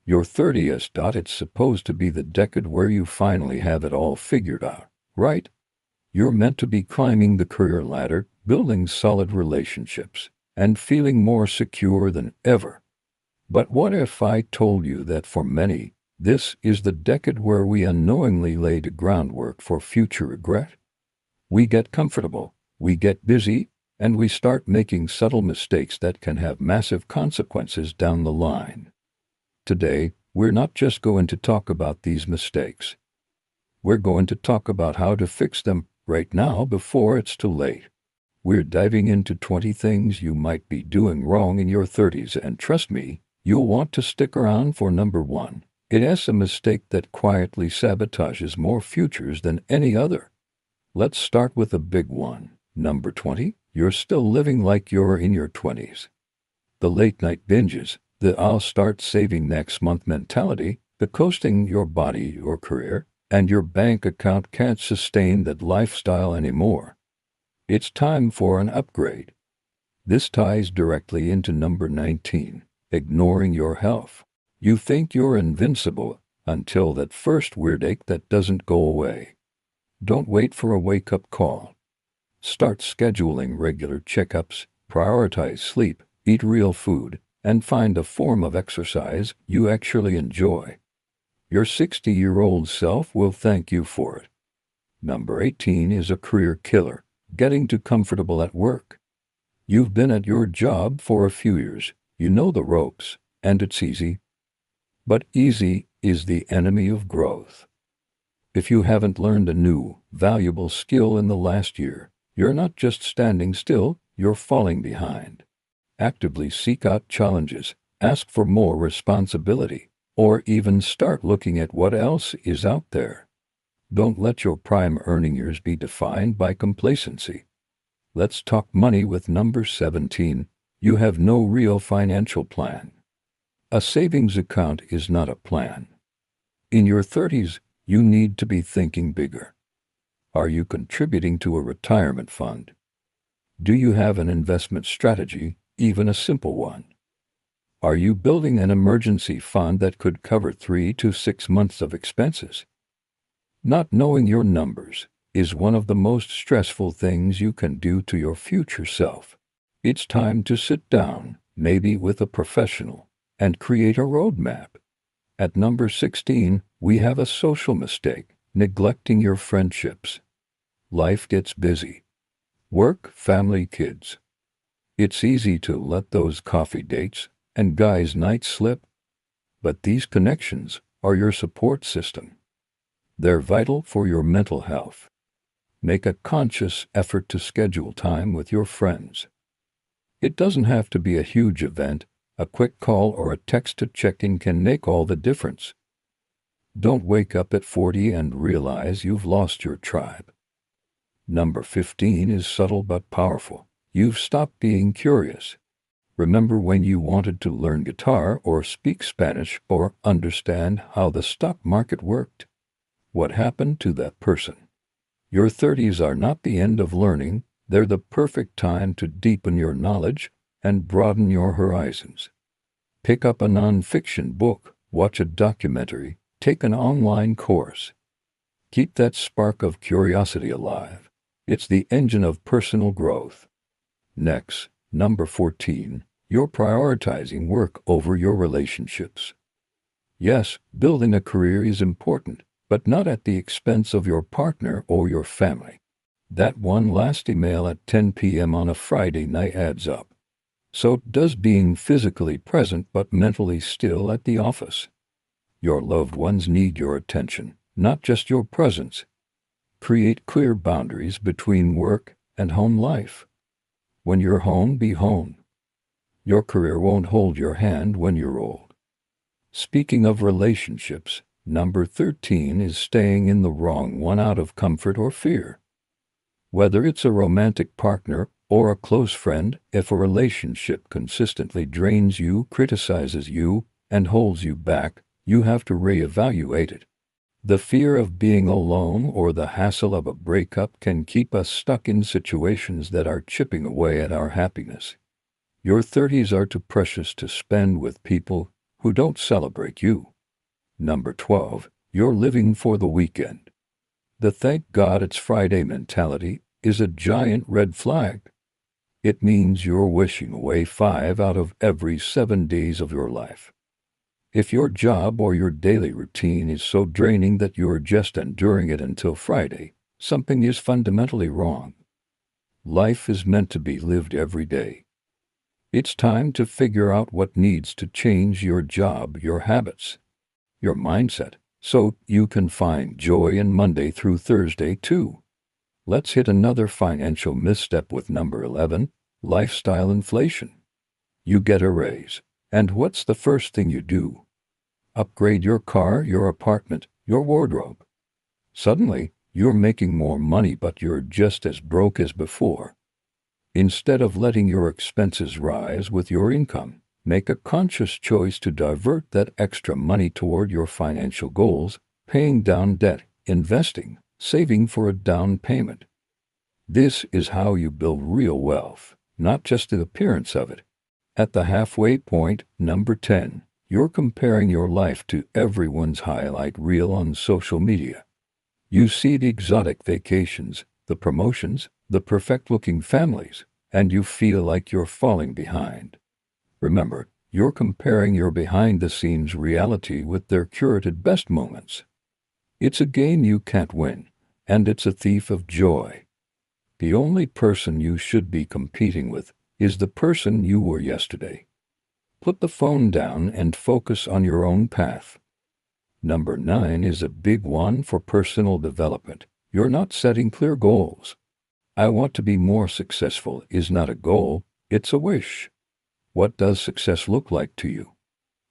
Your 30th. It's supposed to be the decade where you finally have it all figured out, right? You're meant to be climbing the career ladder, building solid relationships, and feeling more secure than ever. But what if I told you that for many, this is the decade where we unknowingly lay the groundwork for future regret? We get comfortable, we get busy, and we start making subtle mistakes that can have massive consequences down the line. Today, we're not just going to talk about these mistakes. We're going to talk about how to fix them right now before it's too late. We're diving into 20 things you might be doing wrong in your 30s, and trust me, you'll want to stick around for number one. It is a mistake that quietly sabotages more futures than any other. Let's start with a big one. Number 20, you're still living like you're in your 20s. The late night binges, the I'll start saving next month mentality, the coasting your body, your career, and your bank account can't sustain that lifestyle anymore. It's time for an upgrade. This ties directly into number 19, ignoring your health. You think you're invincible until that first weird ache that doesn't go away. Don't wait for a wake-up call. Start scheduling regular checkups, prioritize sleep, eat real food, and find a form of exercise you actually enjoy. Your 60-year-old self will thank you for it. Number 18 is a career killer, getting too comfortable at work. You've been at your job for a few years, you know the ropes, and it's easy. But easy is the enemy of growth. If you haven't learned a new, valuable skill in the last year, you're not just standing still, you're falling behind. Actively seek out challenges, ask for more responsibility, or even start looking at what else is out there. Don't let your prime earning years be defined by complacency. Let's talk money with number 17. You have no real financial plan. A savings account is not a plan. In your 30s, you need to be thinking bigger. Are you contributing to a retirement fund? Do you have an investment strategy, even a simple one? Are you building an emergency fund that could cover 3 to 6 months of expenses? Not knowing your numbers is one of the most stressful things you can do to your future self. It's time to sit down, maybe with a professional, and create a roadmap. At number 16, we have a social mistake, neglecting your friendships. Life gets busy. Work, family, kids. It's easy to let those coffee dates and guys' nights slip. But these connections are your support system. They're vital for your mental health. Make a conscious effort to schedule time with your friends. It doesn't have to be a huge event. A quick call or a text to check in can make all the difference. Don't wake up at 40 and realize you've lost your tribe. Number 15 is subtle but powerful. You've stopped being curious. Remember when you wanted to learn guitar or speak Spanish or understand how the stock market worked? What happened to that person? Your 30s are not the end of learning. They're the perfect time to deepen your knowledge and broaden your horizons. Pick up a non-fiction book, watch a documentary, take an online course. Keep that spark of curiosity alive. It's the engine of personal growth. Next, number 14, you're prioritizing work over your relationships. Yes, building a career is important, but not at the expense of your partner or your family. That one last email at 10 p.m. on a Friday night adds up. So does being physically present but mentally still at the office. Your loved ones need your attention, not just your presence. Create clear boundaries between work and home life. When you're home, be home. Your career won't hold your hand when you're old. Speaking of relationships, number 13 is staying in the wrong one out of comfort or fear. Whether it's a romantic partner or a close friend, if a relationship consistently drains you, criticizes you, and holds you back, you have to reevaluate it. The fear of being alone or the hassle of a breakup can keep us stuck in situations that are chipping away at our happiness. Your 30s are too precious to spend with people who don't celebrate you. Number 12, you're living for the weekend. The thank God it's Friday mentality is a giant red flag. It means you're wishing away 5 out of every 7 days of your life. If your job or your daily routine is so draining that you're just enduring it until Friday, something is fundamentally wrong. Life is meant to be lived every day. It's time to figure out what needs to change your job, your habits, your mindset, so you can find joy in Monday through Thursday too. Let's hit another financial misstep with number 11, lifestyle inflation. You get a raise, and what's the first thing you do? Upgrade your car, your apartment, your wardrobe. Suddenly, you're making more money, but you're just as broke as before. Instead of letting your expenses rise with your income, make a conscious choice to divert that extra money toward your financial goals, paying down debt, investing, saving for a down payment. This is how you build real wealth, not just the appearance of it. At the halfway point, number 10, you're comparing your life to everyone's highlight reel on social media. You see the exotic vacations, the promotions, the perfect-looking families, and you feel like you're falling behind. Remember, you're comparing your behind-the-scenes reality with their curated best moments. It's a game you can't win, and it's a thief of joy. The only person you should be competing with is the person you were yesterday. Put the phone down and focus on your own path. Number 9 is a big one for personal development. You're not setting clear goals. I want to be more successful is not a goal, it's a wish. What does success look like to you?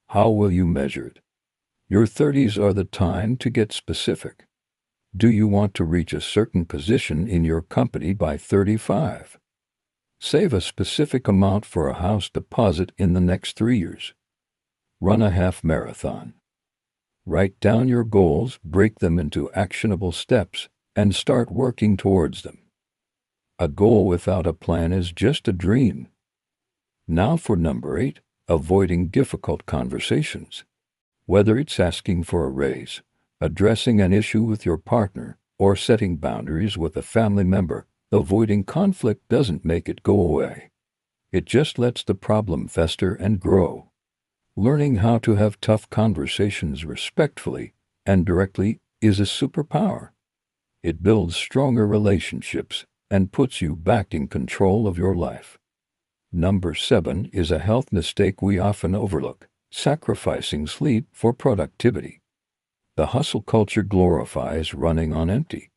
How will you measure it? Your 30s are the time to get specific. Do you want to reach a certain position in your company by 35? Save a specific amount for a house deposit in the next 3 years. Run a half marathon. Write down your goals, break them into actionable steps, and start working towards them. A goal without a plan is just a dream. Now for number 8, avoiding difficult conversations. Whether it's asking for a raise, addressing an issue with your partner, or setting boundaries with a family member, avoiding conflict doesn't make it go away. It just lets the problem fester and grow. Learning how to have tough conversations respectfully and directly is a superpower. It builds stronger relationships and puts you back in control of your life. Number 7 is a health mistake we often overlook, sacrificing sleep for productivity. The hustle culture glorifies running on empty,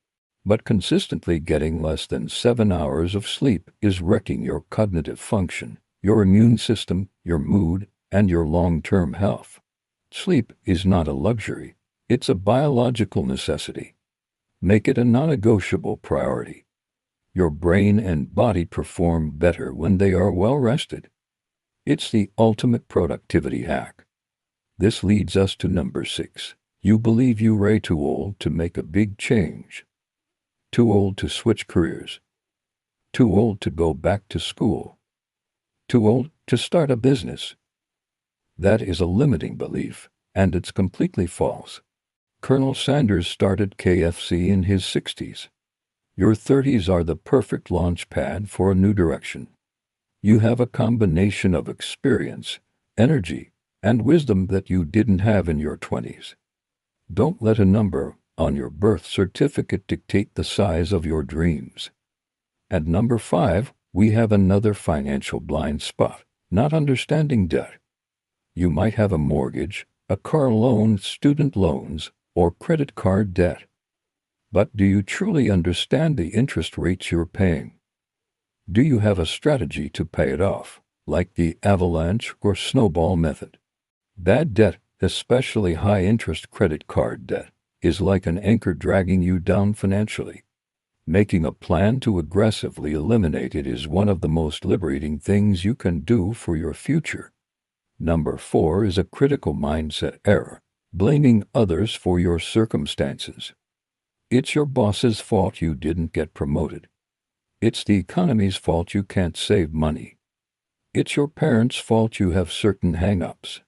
but consistently getting less than 7 hours of sleep is wrecking your cognitive function, your immune system, your mood, and your long-term health. Sleep is not a luxury, it's a biological necessity. Make it a non-negotiable priority. Your brain and body perform better when they are well rested. It's the ultimate productivity hack. This leads us to number 6. You believe you're too old to make a big change. Too old to switch careers. Too old to go back to school. Too old to start a business. That is a limiting belief, and it's completely false. Colonel Sanders started KFC in his 60s. Your 30s are the perfect launch pad for a new direction. You have a combination of experience, energy, and wisdom that you didn't have in your 20s. Don't let a number on your birth certificate dictate the size of your dreams. At number 5, we have another financial blind spot, not understanding debt. You might have a mortgage, a car loan, student loans, or credit card debt. But do you truly understand the interest rates you're paying? Do you have a strategy to pay it off, like the avalanche or snowball method? Bad debt, especially high-interest credit card debt, is like an anchor dragging you down financially. Making a plan to aggressively eliminate it is one of the most liberating things you can do for your future. Number 4 is a critical mindset error, blaming others for your circumstances. It's your boss's fault you didn't get promoted. It's the economy's fault you can't save money. It's your parents' fault you have certain hang-ups.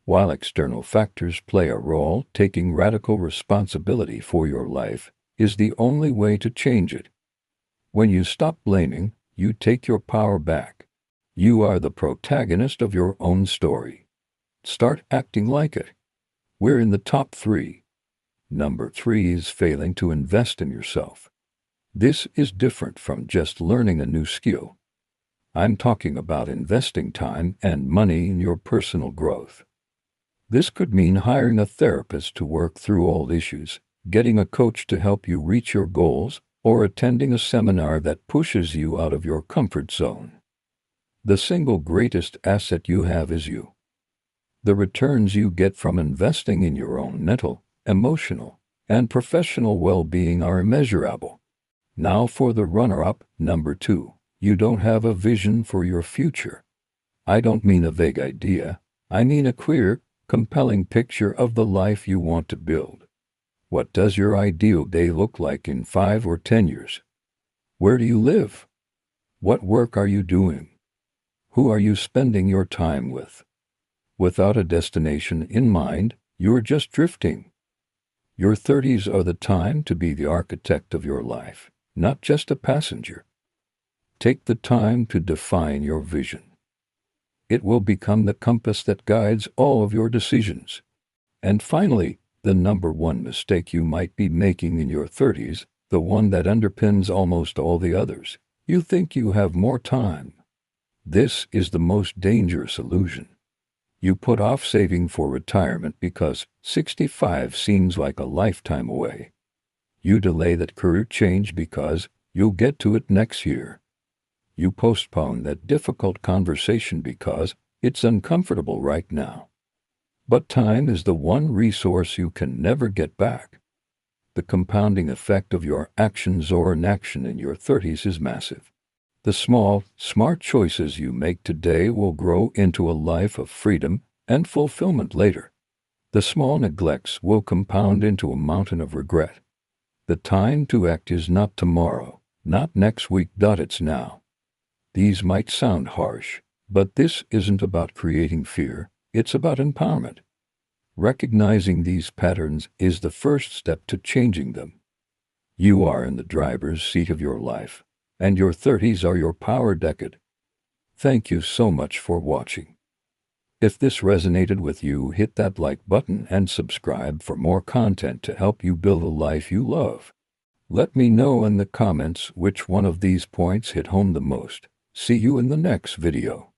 While external factors play a role, taking radical responsibility for your life is the only way to change it. When you stop blaming, you take your power back. You are the protagonist of your own story. Start acting like it. We're in the top 3. Number 3 is failing to invest in yourself. This is different from just learning a new skill. I'm talking about investing time and money in your personal growth. This could mean hiring a therapist to work through old issues, getting a coach to help you reach your goals, or attending a seminar that pushes you out of your comfort zone. The single greatest asset you have is you. The returns you get from investing in your own mental, emotional, and professional well-being are immeasurable. Now for the runner-up, number 2. You don't have a vision for your future. I don't mean a vague idea. I mean a clear, compelling picture of the life you want to build. What does your ideal day look like in 5 or 10 years? Where do you live? What work are you doing? Who are you spending your time with? Without a destination in mind, you're just drifting. Your 30s are the time to be the architect of your life, not just a passenger. Take the time to define your vision. It will become the compass that guides all of your decisions. And finally, the number 1 mistake you might be making in your 30s, the one that underpins almost all the others. You think you have more time. This is the most dangerous illusion. You put off saving for retirement because 65 seems like a lifetime away. You delay that career change because you'll get to it next year. You postpone that difficult conversation because it's uncomfortable right now. But time is the one resource you can never get back. The compounding effect of your actions or inaction in your 30s is massive. The small, smart choices you make today will grow into a life of freedom and fulfillment later. The small neglects will compound into a mountain of regret. The time to act is not tomorrow, not next week. It's now. These might sound harsh, but this isn't about creating fear. It's about empowerment. Recognizing these patterns is the first step to changing them. You are in the driver's seat of your life, and your 30s are your power decade. Thank you so much for watching. If this resonated with you, hit that like button and subscribe for more content to help you build a life you love. Let me know in the comments which one of these points hit home the most. See you in the next video.